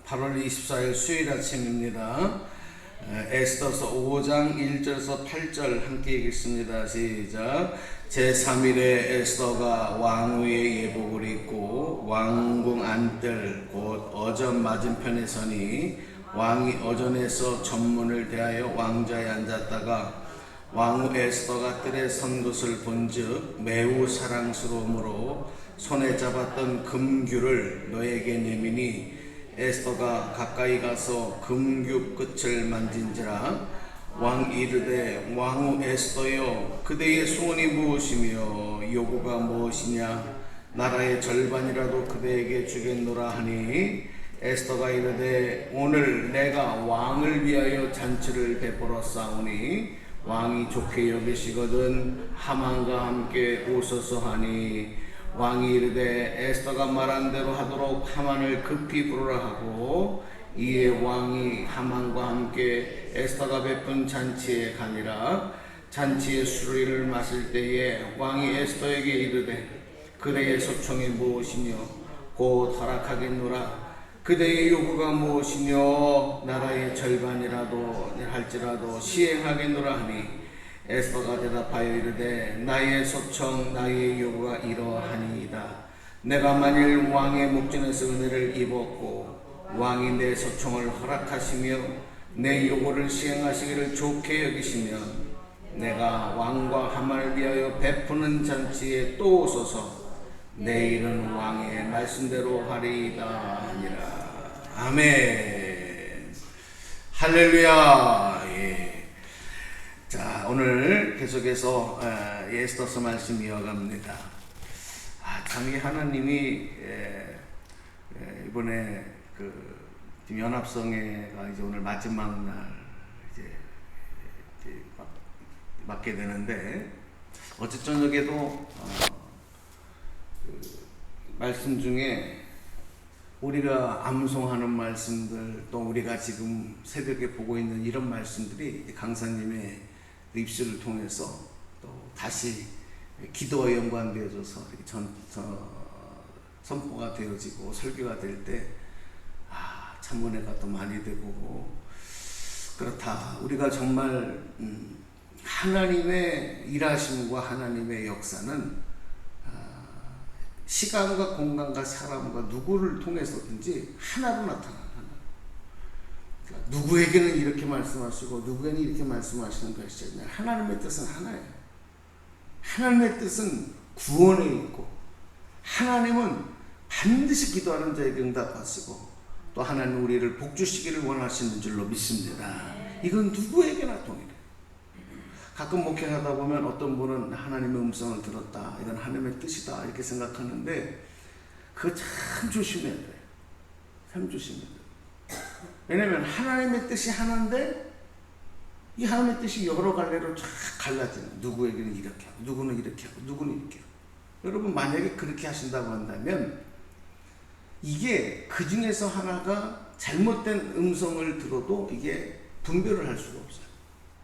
8월 24일 수요일 아침입니다. 에스더서 5장 1절에서 8절 함께 읽겠습니다. 시작. 제3일에 에스더가 왕후의 예복을 입고 왕궁 안뜰 곧 어전 맞은편에 서니 왕이 어전에서 전문을 대하여 왕좌에 앉았다가 왕후 에스더가 뜰에 선 것을 본즉 매우 사랑스러움으로 손에 잡았던 금규를 너에게 내미니 에스더가 가까이 가서 금규 끝을 만진지라 왕이 이르되 왕후 에스더여 그대의 소원이 무엇이며 요구가 무엇이냐 나라의 절반이라도 그대에게 주겠노라 하니 에스더가 이르되 오늘 내가 왕을 위하여 잔치를 베풀어 싸우니 왕이 좋게 여기시거든 하만과 함께 오소서 하니 왕이 이르되 에스더가 말한 대로 하도록 하만을 급히 부르라 하고 이에 왕이 하만과 함께 에스더가 베푼 잔치에 가니라. 잔치의 술을 마실 때에 왕이 에스더에게 이르되 그대의 소청이 무엇이며 곧 허락하겠노라. 그대의 요구가 무엇이며 나라의 절반이라도 할지라도 시행하겠노라 하니 에스더가 대답하여 이르되 나의 소청 나의 요구가 이러하니이다. 내가 만일 왕의 목전에서 은혜를 입었고 왕이 내 소청을 허락하시며 내 요구를 시행하시기를 좋게 여기시면 내가 왕과 하만을 위하여 베푸는 잔치에 또 오소서. 내일은 왕의 말씀대로 하리이다 하니라. 아멘. 할렐루야. 자, 오늘 계속해서 에스더서 말씀 이어갑니다. 참 이 하나님이 이번에 그 연합성회가 이제 오늘 마지막 날 이제 맞게 되는데 어제 저녁에도 그 말씀 중에 우리가 암송하는 말씀들 또 우리가 지금 새벽에 보고 있는 이런 말씀들이 강사님의 입술을 통해서 또 다시 기도와 연관되어져서 선포가 되어지고 설교가 될 때 참 은혜가 또 많이 되고 그렇다. 우리가 정말 하나님의 일하심과 하나님의 역사는 시간과 공간과 사람과 누구를 통해서든지 하나로 나타나는 그러니까 누구에게는 이렇게 말씀하시고 누구에게는 이렇게 말씀하시는 것이 아니라 하나님의 뜻은 하나예요. 하나님의 뜻은 구원에 있고 하나님은 반드시 기도하는 자에게 응답하시고 또 하나님 우리를 복주시기를 원하시는 줄로 믿습니다. 이건 누구에게나 동일해요. 가끔 목회하다 보면 어떤 분은 하나님의 음성을 들었다. 이건 하나님의 뜻이다. 이렇게 생각하는데 그거 참 조심해야 돼요. 참 조심해야 돼요. 왜냐하면 하나님의 뜻이 하나인데 이 하나님의 뜻이 여러 갈래로 쫙 갈라지는. 누구에게는 이렇게 하고 누구는 이렇게 하고 누구는 이렇게 하고. 여러분 만약에 그렇게 하신다고 한다면 이게 그 중에서 하나가 잘못된 음성을 들어도 이게 분별을 할 수가 없어요.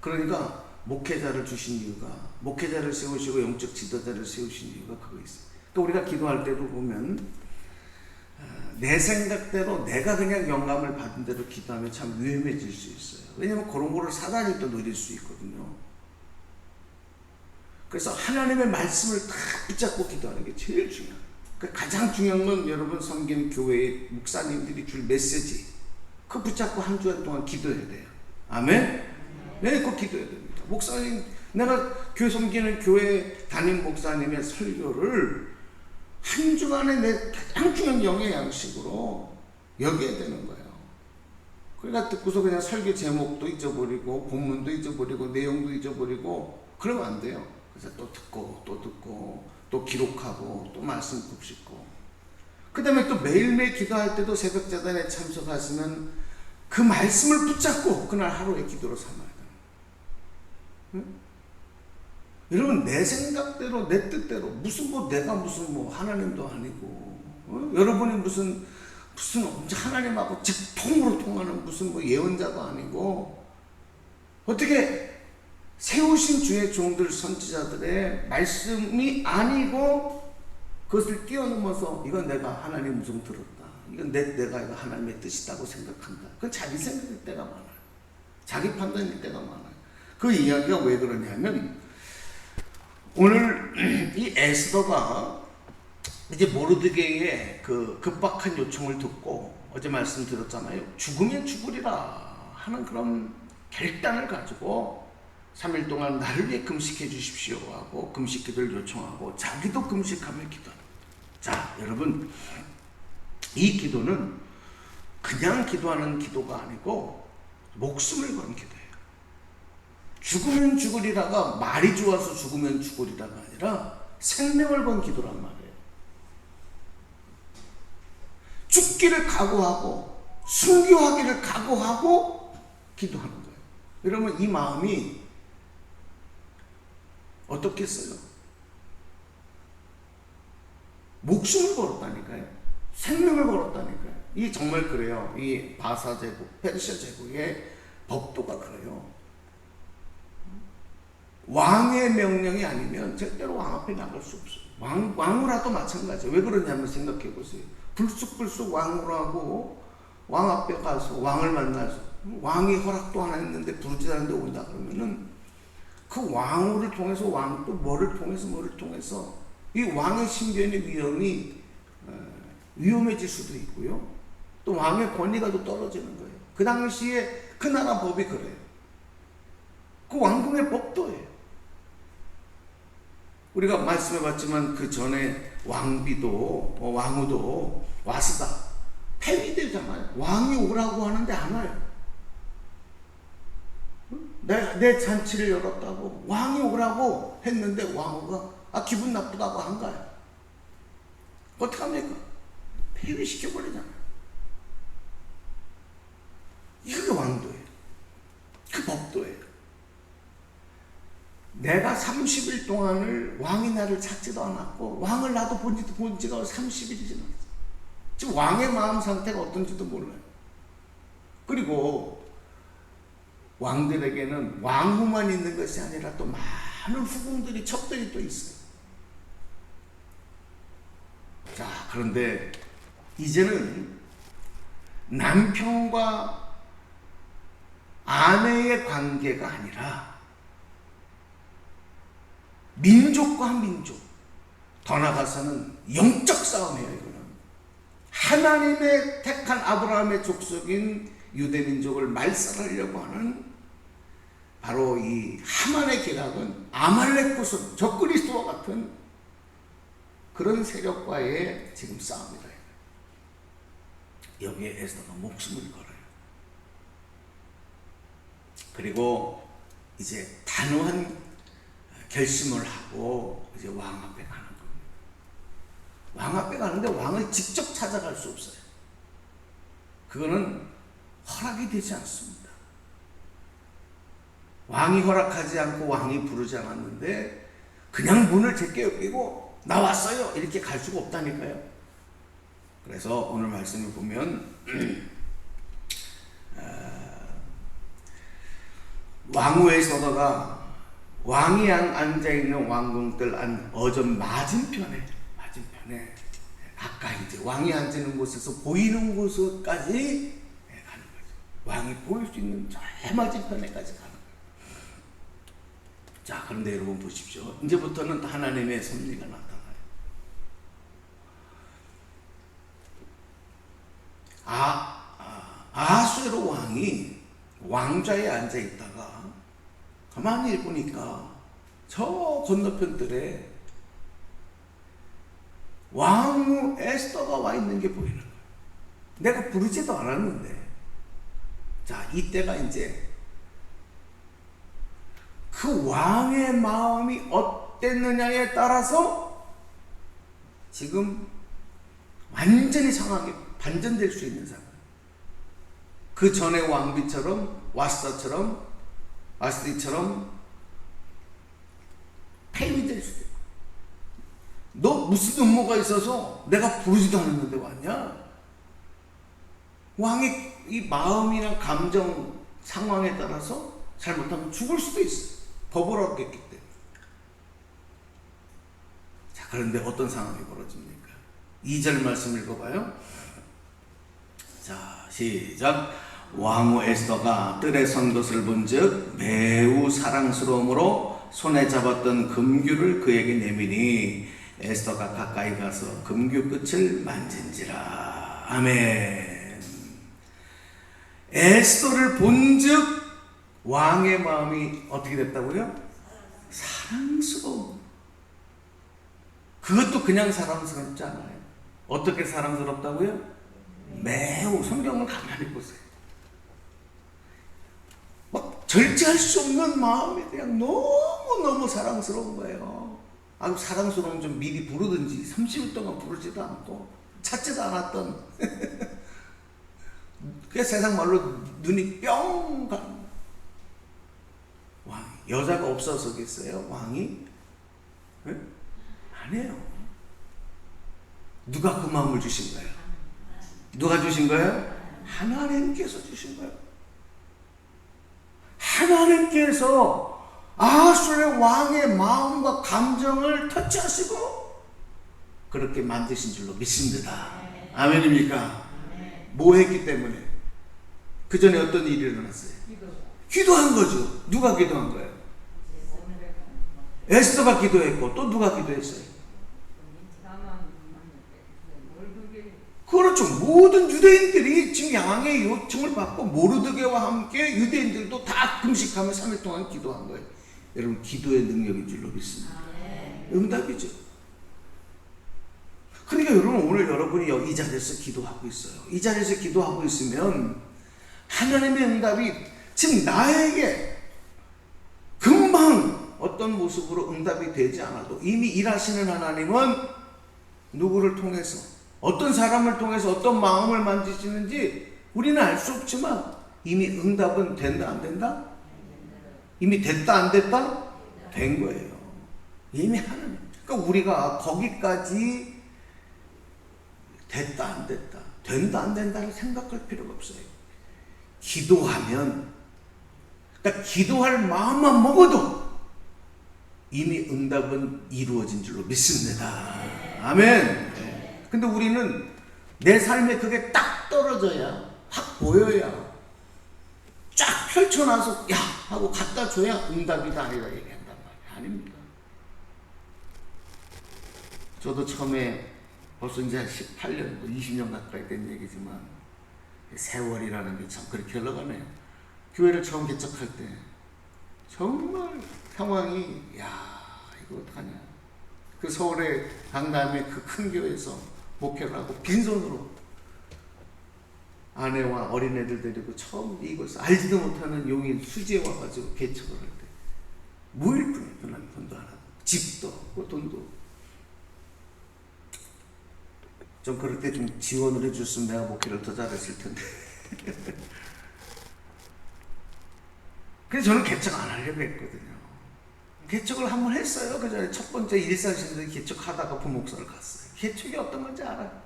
그러니까 목회자를 주신 이유가 목회자를 세우시고 영적 지도자를 세우신 이유가 그거 있어요. 그러니까 우리가 기도할 때도 보면 내 생각대로 내가 그냥 영감을 받은 대로 기도하면 참 위험해질 수 있어요. 왜냐하면 그런 거를 사단이 또 노릴 수 있거든요. 그래서 하나님의 말씀을 딱 붙잡고 기도하는 게 제일 중요해요. 가장 중요한 건 여러분 섬기는 교회의 목사님들이 줄 메시지 그거 붙잡고 한 주간 동안 기도해야 돼요. 아멘? 네, 꼭 기도해야 됩니다. 목사님, 내가 교회 섬기는 교회 담임 목사님의 설교를 한 주간에 내 가장 중요한 영의 양식으로 여겨야 되는 거예요. 그러니까 듣고서 그냥 설교 제목도 잊어버리고 본문도 잊어버리고 내용도 잊어버리고 그러면 안 돼요. 그래서 또 듣고 또 기록하고 또 말씀 굽씹고 그 다음에 또 매일매일 기도할 때도 새벽자단에 참석하시면 그 말씀을 붙잡고 그날 하루의 기도로 삼아야 돼요. 응? 여러분 내 생각대로 내 뜻대로 내가 무슨 하나님도 아니고 여러분이 무슨 하나님하고 직통으로 통하는 무슨 예언자도 아니고 어떻게 세우신 주의 종들 선지자들의 말씀이 아니고 그것을 뛰어넘어서 이건 내가 하나님 음성 들었다. 이건 내가 이거 하나님의 뜻이라고 생각한다. 그건 자기 생각일 때가 많아요. 자기 판단일 때가 많아요. 그 이야기가 왜 그러냐면 오늘 이 에스더가 이제 모르드게의 그 급박한 요청을 듣고 어제 말씀드렸잖아요. 죽으면 죽으리라 하는 그런 결단을 가지고 3일 동안 나를 위해 금식해 주십시오 하고 금식 기도를 요청하고 자기도 금식하며 기도합니다. 자, 여러분, 이 기도는 그냥 기도하는 기도가 아니고 목숨을 건 기도예요. 죽으면 죽으리라가 말이 좋아서 죽으면 죽으리라가 아니라 생명을 건 기도란 말이에요. 죽기를 각오하고 순교하기를 각오하고 기도하는 거예요. 여러분, 이 마음이 어떻겠어요? 목숨을 걸었다니까요. 생명을 걸었다니까요. 이 정말 그래요. 이 바사 제국, 페르시아 제국의 법도가 그래요. 왕의 명령이 아니면 절대로 왕 앞에 나갈 수 없어요. 왕후라도 마찬가지예요. 왜 그러냐면 생각해 보세요. 불쑥불쑥 왕후라고 왕 앞에 가서 왕을 만나서 왕이 허락도 안 했는데 부르지 않는데 온다 그러면은 그 왕후를 통해서 왕 또 뭐를 통해서 이 왕의 신변의 위험이 위험해질 수도 있고요. 또 왕의 권위가 또 떨어지는 거예요. 그 당시에 그 나라 법이 그래요. 그 왕궁의 법도예요. 우리가 말씀해봤지만 그 전에 왕후도 와스다 폐위되잖아요. 왕이 오라고 하는데 안 와요. 내 잔치를 열었다고 왕이 오라고 했는데 왕후가 기분 나쁘다고 한 거예요. 어떡합니까? 폐위시켜버리잖아요. 이게 왕도예요. 그 법도예요. 내가 30일 동안을 왕이 나를 찾지도 않았고 왕을 나도 본 지가 30일이 지났어. 지금 왕의 마음 상태가 어떤지도 몰라요. 그리고 왕들에게는 왕후만 있는 것이 아니라 또 많은 후궁들이 첩들이 또 있어요. 자, 그런데 이제는 남편과 아내의 관계가 아니라 민족과 민족, 더 나아가서는 영적 싸움이에요. 이거는 하나님의 택한 아브라함의 족속인 유대민족을 말살하려고 하는 바로 이 하만의 계략은 아말렉 후손, 적그리스도와 같은 그런 세력과의 지금 싸움이다. 여기에 에스더가 목숨을 걸어요. 그리고 이제 단호한 결심을 하고 이제 왕 앞에 가는 겁니다. 왕 앞에 가는데 왕을 직접 찾아갈 수 없어요. 그거는 허락이 되지 않습니다. 왕이 허락하지 않고 왕이 부르지 않았는데 그냥 문을 제껴 끼고 나왔어요 이렇게 갈 수가 없다니까요. 그래서 오늘 말씀을 보면 왕후의 서더가 왕이 앉아있는 왕궁들 안 어전 맞은편에 가까이 이제 왕이 앉는 곳에서 보이는 곳까지 가는 거죠. 왕이 보일 수 있는 저 맞은편에까지 가는 거예요. 자, 그런데 여러분 보십시오. 이제부터는 하나님의 섭리가 나타나요. 아수에로 왕이 왕좌에 앉아 있다가 가만히 보니까 저 건너편 뜰에 왕후 에스더가 와 있는 게 보이는 거예요. 내가 부르지도 않았는데. 자, 이때가 이제 그 왕의 마음이 어땠느냐에 따라서 지금 완전히 상황이 반전될 수 있는 상황. 그 전에 왕비처럼 와스디처럼 폐위될 수도 있고. 너 무슨 음모가 있어서 내가 부르지도 않았는데 왔냐? 왕의 이 마음이나 감정 상황에 따라서 잘못하면 죽을 수도 있어요. 법을 어겼기 때문에. 자, 그런데 어떤 상황이 벌어집니까? 2절 말씀 읽어봐요. 자, 시작. 왕후 에스더가 뜰에 선 것을 본즉 매우 사랑스러움으로 손에 잡았던 금규를 그에게 내미니 에스더가 가까이 가서 금규 끝을 만진지라. 아멘. 에스더를 본즉 왕의 마음이 어떻게 됐다고요? 사랑스러움. 그것도 그냥 사랑스럽지 않아요. 어떻게 사랑스럽다고요? 매우. 성경을 가만히 보세요. 막 절제할 수 없는 마음이 그냥 너무너무 사랑스러운 거예요. 아주 사랑스러우면 좀 미리 부르든지 30일 동안 부르지도 않고 찾지도 않았던 그 세상 말로 눈이 뿅 간 왕. 여자가 없어서겠어요? 왕이? 네? 아니에요. 누가 그 마음을 주신 거예요? 누가 주신 거예요? 하나님께서 주신 거예요. 하나님께서 아수르의 왕의 마음과 감정을 터치하시고 그렇게 만드신 줄로 믿습니다. 아멘입니까? 뭐 했기 때문에? 그 전에 어떤 일이 일어났어요? 기도한 거죠. 누가 기도한 거예요? 에스더가 기도했고 또 누가 기도했어요? 그렇죠. 모든 유대인들이 지금 양왕의 요청을 받고 모르드게와 함께 유대인들도 다 금식하며 3일 동안 기도한 거예요. 여러분, 기도의 능력인 줄로 믿습니다. 응답이죠. 그러니까 여러분, 오늘 여러분이 이 자리에서 기도하고 있어요. 이 자리에서 기도하고 있으면 하나님의 응답이 지금 나에게 금방 어떤 모습으로 응답이 되지 않아도 이미 일하시는 하나님은 누구를 통해서, 어떤 사람을 통해서 어떤 마음을 만지시는지 우리는 알 수 없지만 이미 응답은 된다 안 된다? 이미 됐다 안 됐다? 된 거예요. 이미 하나님. 그러니까 우리가 거기까지 됐다 안 됐다, 된다 안 된다를 생각할 필요가 없어요. 기도하면, 그러니까 기도할 마음만 먹어도 이미 응답은 이루어진 줄로 믿습니다. 아멘. 근데 우리는 내 삶에 그게 딱 떨어져야, 확 보여야, 쫙 펼쳐놔서 야 하고 갖다 줘야 응답이다 아니다 얘기한단 말이에요. 아닙니다. 저도 처음에 벌써 이제 18년, 20년 가까이 된 얘기지만 세월이라는 게 참 그렇게 흘러가네요. 교회를 처음 개척할 때 정말 상황이, 야 이거 어떡하냐. 그 서울의 강남의 그 큰 교회에서 목회를 하고 빈손으로 아내와 어린애들 데리고 처음 이곳에서 알지도 못하는 용인 수지에 와가지고 개척을 할 때 무일푼이에요. 돈도 안 하고 집도 없고 돈도 없고. 좀 그럴 때 좀 지원을 해줬으면 내가 목회를 더 잘했을 텐데. 그래서 저는 개척 안 하려고 했거든요. 개척을 한번 했어요. 그 전에 첫 번째 일산신대 개척하다가 부목사를 갔어요. 개척이 어떤 건지 알아요.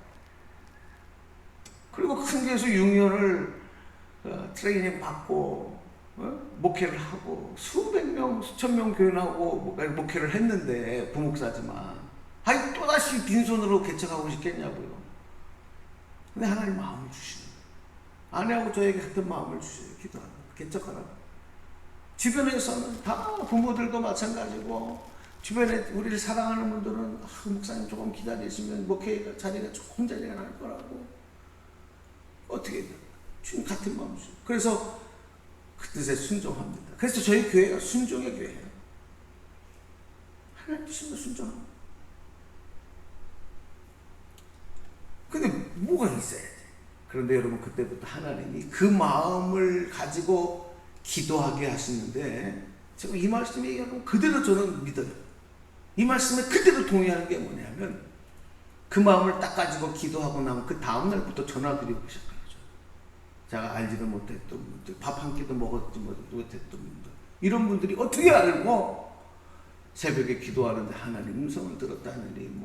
그리고 큰 교회에서 6년을 트레이닝 받고 목회를 하고 수백 명, 수천 명 교인하고 목회를 했는데 부목사지만 아니 또다시 빈손으로 개척하고 싶겠냐고요. 근데 하나님 마음을 주시는 거예요. 아내하고 저에게 같은 마음을 주셔요. 기도하라, 개척하라고. 주변에서는 다 부모들도 마찬가지고, 주변에 우리를 사랑하는 분들은 목사님 조금 기다리시면 목회 자리가 조금 자리가 날 거라고. 어떻게 주님 같은 마음 주셔요. 그래서 그 뜻에 순종합니다. 그래서 저희 교회가 순종의 교회예요. 하나님 뜻이면 순종합니다. 근데 뭐가 있어야 돼. 그런데 여러분, 그때부터 하나님이 그 마음을 가지고 기도하게 하시는데, 제가 이 말씀이 여러분 그대로 저는 믿어요. 이 말씀에 그대로 동의하는 게 뭐냐면, 그 마음을 딱 가지고 기도하고 나면 그 다음날부터 전화드리고 시작하죠. 제가 알지도 못했던 분들, 밥 한 끼도 먹었지 못했던 분들, 이런 분들이 어떻게 알고 새벽에 기도하는데 하나님 음성을 들었다느니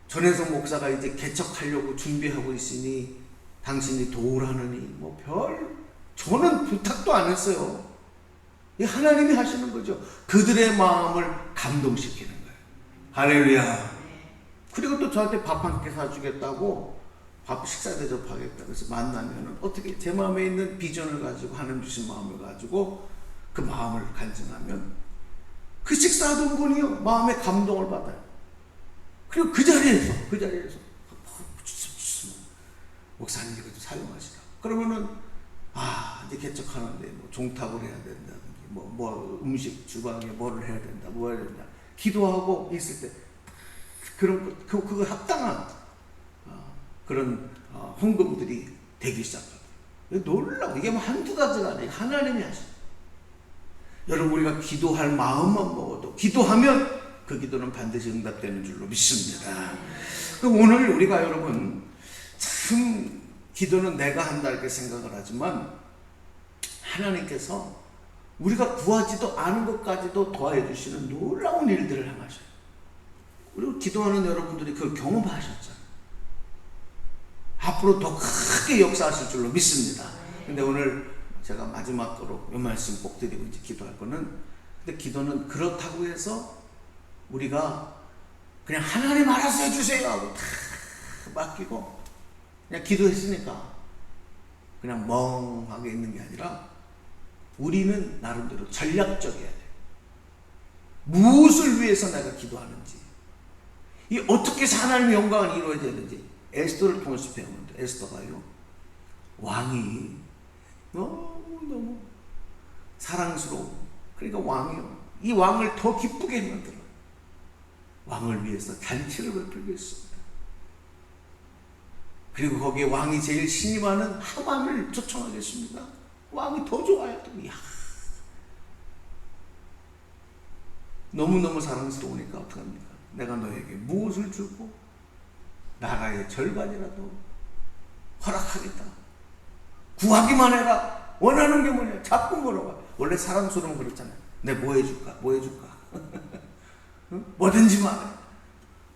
전혜성 목사가 이제 개척하려고 준비하고 있으니 당신이 도우라느니 저는 부탁도 안 했어요. 이 하나님이 하시는 거죠. 그들의 마음을 감동시키는 거예요. 할렐루야. 그리고 또 저한테 밥 한 끼 사주겠다고 밥 식사 대접하겠다. 그래서 만나면은 어떻게 제 마음에 있는 비전을 가지고 하나님 주신 마음을 가지고 그 마음을 간증하면 그 식사하던 분이요 마음에 감동을 받아요. 그리고 그 자리에서 목사님 이거 좀 사용하시라. 그러면은 이제 개척하는데 뭐 종탑을 해야 된다든지 뭐 음식 주방에 뭐를 해야 된다, 뭐 해야 된다. 기도하고 있을 때 그런 그거 합당한 그런 헌금들이 되기 시작합니다. 놀라워. 이게 뭐 한두 가지가 아니에요. 하나님이 하시죠. 여러분 우리가 기도할 마음만 먹어도 기도하면 그 기도는 반드시 응답되는 줄로 믿습니다. 그럼 오늘 우리가 여러분 참 기도는 내가 한다 이렇게 생각을 하지만 하나님께서 우리가 구하지도 않은 것까지도 더해 주시는 놀라운 일들을 행하셔요. 그리고 기도하는 여러분들이 그걸 경험하셨잖아요. 앞으로 더 크게 역사하실 줄로 믿습니다. 근데 오늘 제가 마지막으로 이 말씀 꼭 드리고 이제 기도할 거는, 근데 기도는 그렇다고 해서 우리가 그냥 하나님 알아서 해주세요 하고 다 맡기고 그냥 기도했으니까 그냥 멍하게 있는 게 아니라 우리는 나름대로 전략적이어야 돼요. 무엇을 위해서 내가 기도하는지, 이 어떻게 해서 하나님의 영광을 이루어야 되는지 에스더를 통해서 배우는데, 에스더가요 왕이 너무 사랑스러워. 그러니까 왕이요 이 왕을 더 기쁘게 만들어요. 왕을 위해서 잔치를 베풀고 있습니다. 그리고 거기에 왕이 제일 신임하는 하만을 초청하겠습니다. 왕이 더 좋아요. 이야, 너무너무 사랑스러우니까 어떡합니까? 내가 너에게 무엇을 주고 나라의 절반이라도 허락하겠다. 구하기만 해라. 원하는 게 뭐냐? 자꾸 물어봐. 원래 사랑스러우면 그렇잖아요. 내가 뭐 해줄까? 뭐든지 말해.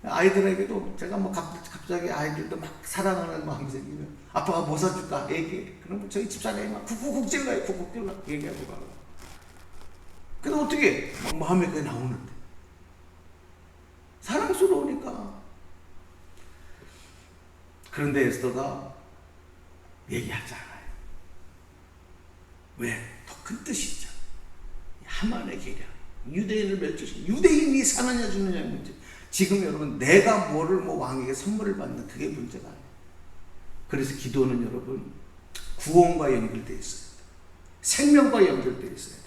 아이들에게도 제가 뭐 갑자기 아이들도 막 사랑하는 마음이 생기면 아빠가 뭐 사줄까? 얘기해. 그러면 저희 집사람이 막 쿡쿡쿡 찔러요. 쿡쿡 찔러. 얘기하고 가고. 근데 어떻게 막 마음에 그게 나오는데 사랑스러우니까. 그런데 에스더가 얘기하지 않아요. 왜? 더 큰 뜻이 있죠. 하만의 계략. 유대인을 멸치시. 유대인이 사느냐 죽느냐의 문제. 지금 여러분 내가 왕에게 선물을 받는 그게 문제가 아니에요. 그래서 기도는 여러분 구원과 연결되어 있어야 돼요. 생명과 연결되어 있어야 돼요.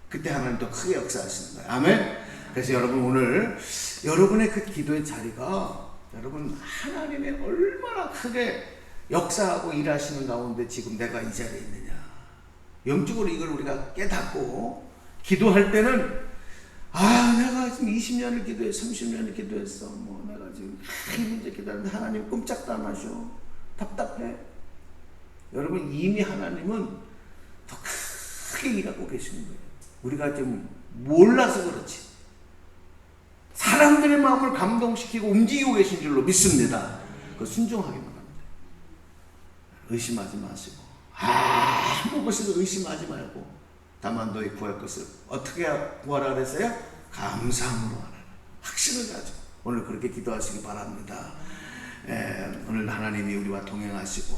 그때 하나님 더 크게 역사하시는 거예요. 아멘. 그래서 여러분 오늘 여러분의 그 기도의 자리가 여러분 하나님의 얼마나 크게 역사하고 일하시는 가운데 지금 내가 이 자리에 있느냐. 영적으로 이걸 우리가 깨닫고 기도할 때는 내가 지금 20년을 기도해, 30년을 기도했어. 내가 지금 이 문제 기도하는데 하나님 꼼짝도 안 하셔. 답답해. 여러분 이미 하나님은 더 크게 일하고 계시는 거예요. 우리가 좀 몰라서 그렇지. 사람들의 마음을 감동시키고 움직이고 계신 줄로 믿습니다. 그 순종하기만 합니다. 의심하지 마시고 아무 것을 의심하지 말고 다만 너희 구할 것을 어떻게 구하라 그랬어요? 감사함으로 하라. 확신을 가지고 오늘 그렇게 기도하시기 바랍니다. 오늘 하나님이 우리와 동행하시고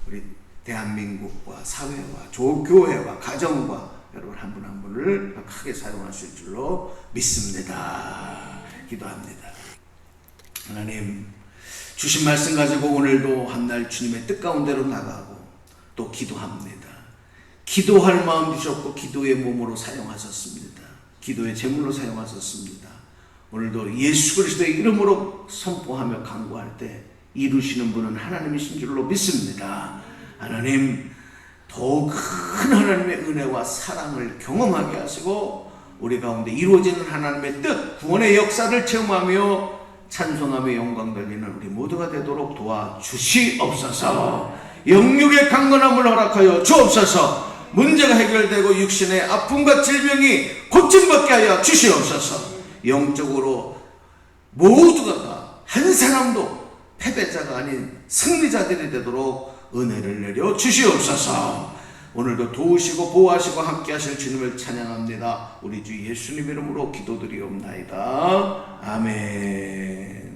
우리 대한민국과 사회와 교회와 가정과 여러분 한 분 한 분을 크게 사용하실 줄로 믿습니다. 기도합니다. 하나님 주신 말씀 가지고 오늘도 한날 주님의 뜻 가운데로 나가고 또 기도합니다. 기도할 마음 주셨고 기도의 몸으로 사용하셨습니다. 기도의 제물로 사용하셨습니다. 오늘도 예수 그리스도의 이름으로 선포하며 간구할 때 이루시는 분은 하나님이신 줄로 믿습니다. 하나님 더 큰 하나님의 은혜와 사랑을 경험하게 하시고 우리 가운데 이루어지는 하나님의 뜻 구원의 역사를 체험하며 찬송하며 영광 돌리는 우리 모두가 되도록 도와주시옵소서. 영육의 강건함을 허락하여 주옵소서. 문제가 해결되고 육신의 아픔과 질병이 고침받게 하여 주시옵소서. 영적으로 모두가 다 한 사람도 패배자가 아닌 승리자들이 되도록 은혜를 내려 주시옵소서. 오늘도 도우시고 보호하시고 함께 하실 주님을 찬양합니다. 우리 주 예수님 이름으로 기도드리옵나이다. 아멘.